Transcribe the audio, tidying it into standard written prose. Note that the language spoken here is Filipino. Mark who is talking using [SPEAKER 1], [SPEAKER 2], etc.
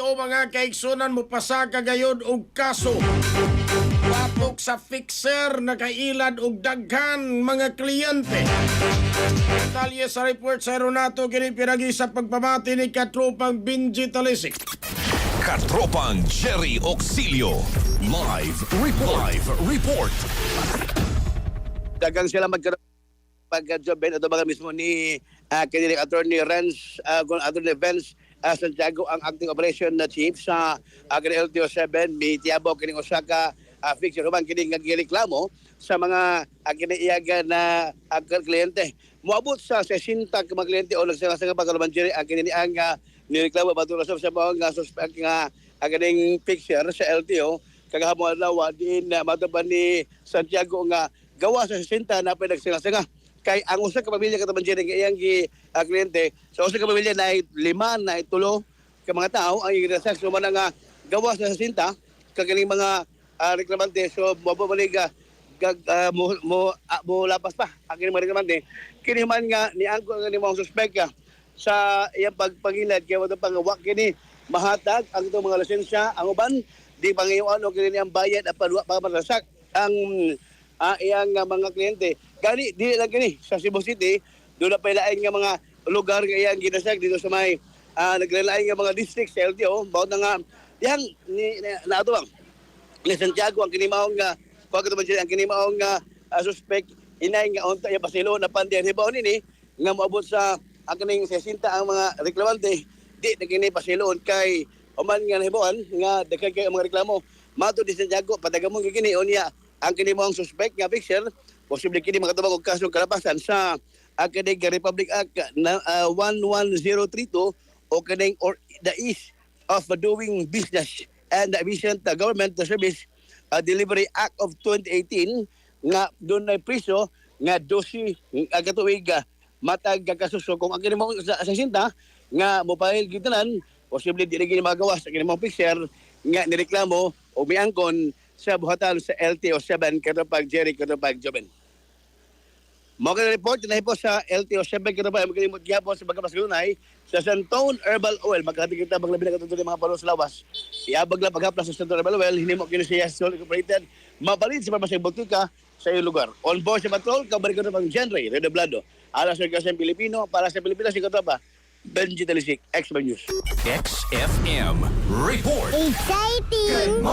[SPEAKER 1] mao mga kaigsunan mo pasa kagayod og kaso. Patok sa fixer nakailad og daghan mga kliyente. Detalye sa report sa Renato kini pinagi sa pagpamati ni Katropang Benji Talisik.
[SPEAKER 2] Katropang Jerry Auxilio. Live report.
[SPEAKER 3] Dagang sila magkaroon pagka-job ito mga mismo ni kanilang attorney Attorney Vance Santiago ang acting operation na chief sa kanilang LTO7 may tiyabo kining Osaka fixture human kining nagreklamo sa mga kinaiyaga na kliyente. Moabot sa 60 ka mga kliyente o nagsanga-sanga pa kalaman diri ang kiniang nireklamo batura sa mga suspect nga kining fixture sa LTO kagahapon adlaw din mataban ni Santiago nga gawa sa 60 na pinagsinga-singa kay ang usa ka pamilya kataban diri nga iyang kliyente sa usa ka pamilya na 5 na 3 ka mga tao ang igresak so man nga gawa sa 60 kagaling mga reklamante so mababalik mo lapas pa ang mga reklamante kini man nga ni angko nga ni mga suspect sa iyang pagpangilad kay wala pang wa kini mahatag ang itong mga lisensya ang uban di pangayoan o kini ang bayad at pagmarasak ang iyang mga kliyente. Gani, di lang gani, sa Cebu City, doon na pailain nga mga lugar nga iyang ginasag dito sa may naglalain nga mga district sa LTO. Bawat na nga, yan, na ito bang, ni Santiago, ang kinimaong nga, ang kinimaong nga suspect, inay nga unta yung pasilo na pandiyan. Hibaw nini, nga maabot sa ang kaning 60 ang mga reklamante, di na kini pasiloon kay uman nga nahibawan, nga daghan kay ang mga reklamo. Mato di Santiago, padagamong kini, unya, ang kinimong suspect nga fixer, posible kini makatabang og kasong kalapasan sa Academic Republic Act na 11032 o kaning or the ease of doing business and the efficient government service delivery act of 2018 nga doon na priso nga 12 katuig matag kasuso kung ang kinimong sa sinta nga mobile gitanan posible dili gini magawa sa kinimong fixer nga nireklamo o miangkon sa buhatan sa LTO7 Katropang Jerry Katropang Joben. Mga report na po sa LTO7 Katropang magkalimot gyapon sa Bagamas Lunay sa Santone Herbal Oil. Magkati kita baglabi na katutuloy mga palos lawas. Iabag lang paghaplas sa Santone Herbal Oil. Hinimo kini siya Sol Incorporated. Mabalid sa pharmacy botika sa iyong lugar. On board sa patrol, kabalik Katropang Genre, Redoblado. Alas sa Pilipino, para sa Pilipinas, si Katropa. Benji Talisik, X-Men News.
[SPEAKER 2] XFM Report.
[SPEAKER 4] Exciting!